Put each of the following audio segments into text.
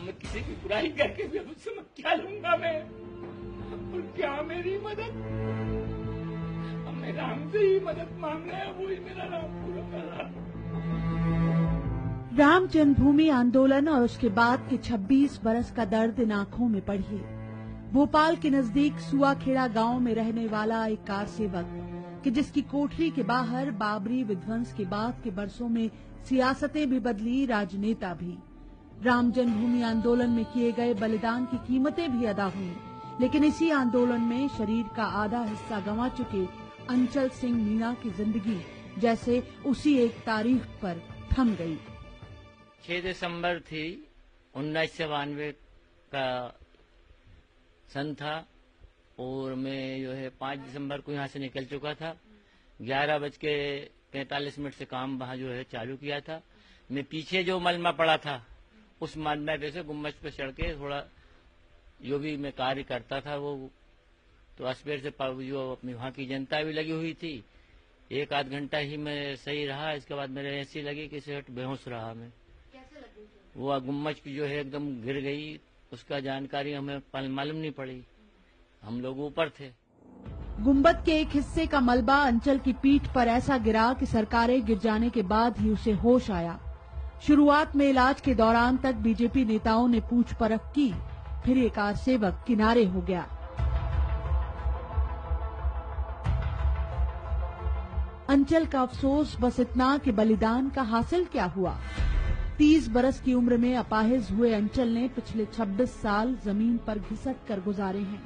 मैं किसी की बुराई करके भी उससे मैं क्या लूंगा मैं, और क्या मेरी मदद? अब मैं राम से ही मदद मांग रहा है, वो ही मेरा राम पूरा कर रहा है। राम जन्मभूमि आंदोलन और उसके बाद के 26 बरस का दर्द इन आंखों में पढ़िए। भोपाल के नजदीक सुआखेड़ा गांव में रहने वाला एक कार सेवक कि जिसकी कोठरी के बाहर बाबरी विध्वंस के बाद के बरसों में सियासतें भी बदली, राजनेता भी। राम जन्मभूमि आंदोलन में किए गए बलिदान की कीमतें भी अदा हुई, लेकिन इसी आंदोलन में शरीर का आधा हिस्सा गंवा चुके अंचल सिंह मीणा की जिंदगी जैसे उसी एक तारीख पर थम गई। 6 दिसंबर थी 1992 का सन था, और मैं जो है 5 दिसंबर को यहाँ से निकल चुका था। 11:45 से काम वहाँ जो है चालू किया था। मैं पीछे जो मलमा पड़ा था उस मलमे पे से गुम्बज पे चढ़ के थोड़ा जो भी मैं कार्य करता था वो तो अस्पेर से जो अपनी वहाँ की जनता भी लगी हुई थी। 1 आध घंटा ही मैं सही रहा, इसके बाद मेरे ऐसी लगी कि सेठ बेहोश रहा मैं। कैसे लगी? वो गुम्बज की जो है एकदम गिर गई, उसका जानकारी हमें मालूम नहीं पड़ी, हम लोग ऊपर थे। गुंबद के एक हिस्से का मलबा अंचल की पीठ पर ऐसा गिरा कि सरकारें गिर जाने के बाद ही उसे होश आया। शुरुआत में इलाज के दौरान तक बीजेपी नेताओं ने पूछ परख की, फिर ये कार सेवक किनारे हो गया। अंचल का अफसोस बस इतना कि बलिदान का हासिल क्या हुआ। 30 बरस की उम्र में अपाहिज हुए अंचल ने पिछले 26 साल जमीन पर घिसट कर गुजारे हैं।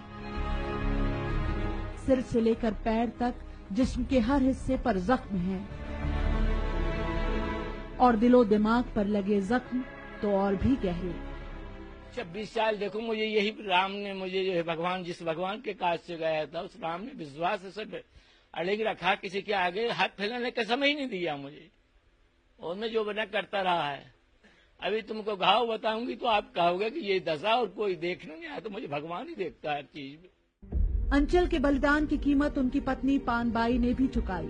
सिर से लेकर पैर तक जिस्म के हर हिस्से पर जख्म है, और दिलो दिमाग पर लगे जख्म तो और भी गहरे। 26 साल देखो, मुझे यही राम ने मुझे जो है भगवान, जिस भगवान के काज से गया था उस राम ने विश्वास से अड़ेग रखा, किसी के आगे हाथ फैलाने का समय ही नहीं दिया मुझे, और मैं जो बना करता रहा है। अभी तुमको घाव बताऊंगी तो आप कहोगे कि ये दशा और कोई देखने नहीं आया, तो मुझे भगवान ही देखता है हर चीज में। अंचल के बलिदान की कीमत उनकी पत्नी पानबाई ने भी चुकाई।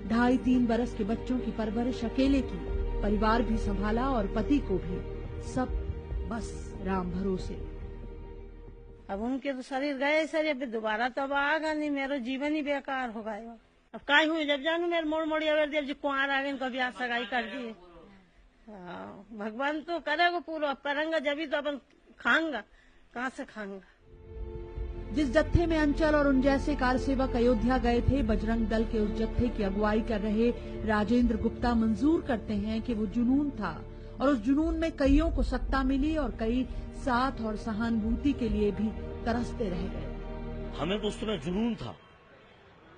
2.5-3 बरस के बच्चों की परवरिश अकेले की, परिवार भी संभाला और पति को भी, सब बस राम भरोसे। अब उनके तो शरीर गए सर, अब दोबारा तो अब आगा नहीं, मेरा जीवन ही बेकार हो गया। अब काय हुई जब जानू मेरे मोड़ मोड़ी अगर देव जी कुआर आ गए, कभी आज सगाई कर दिए। भगवान तो करेगा पूरा, करेंगे जब ही तो अपन खाऊंगा, कहाँ से खाऊंगा। जिस जत्थे में अंचल और उन जैसे कार सेवक अयोध्या गए थे, बजरंग दल के उस जत्थे की अगुवाई कर रहे राजेंद्र गुप्ता मंजूर करते हैं कि वो जुनून था, और उस जुनून में कईयों को सत्ता मिली और कई साथ और सहानुभूति के लिए भी तरसते रह गए। हमें तो उस समय जुनून था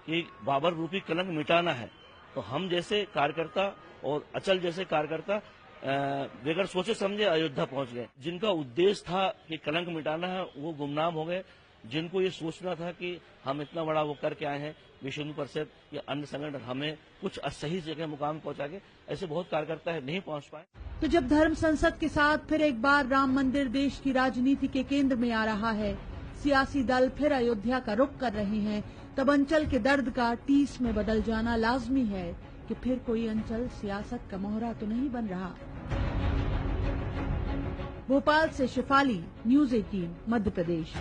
कि बाबर रूपी कलंक मिटाना है, तो हम जैसे कार्यकर्ता और अचल जैसे कार्यकर्ता बगैर सोचे समझे अयोध्या पहुंच गए। जिनका उद्देश्य था कि कलंक मिटाना है वो गुमनाम हो गए। जिनको ये सोचना था कि हम इतना बड़ा वो करके आए हैं, विश्व हिंदू परिषद या अन्य संगठन हमें कुछ सही जगह मुकाम पहुंचा के, ऐसे बहुत कार्यकर्ता है नहीं पहुंच पाए। तो जब धर्म संसद के साथ फिर एक बार राम मंदिर देश की राजनीति के केंद्र में आ रहा है, सियासी दल फिर अयोध्या का रुख कर रहे हैं, तब अंचल के दर्द का टीस में बदल जाना लाजमी है कि फिर कोई अंचल सियासत का मोहरा तो नहीं बन रहा। भोपाल से शिफाली, न्यूज़ 18 मध्य प्रदेश।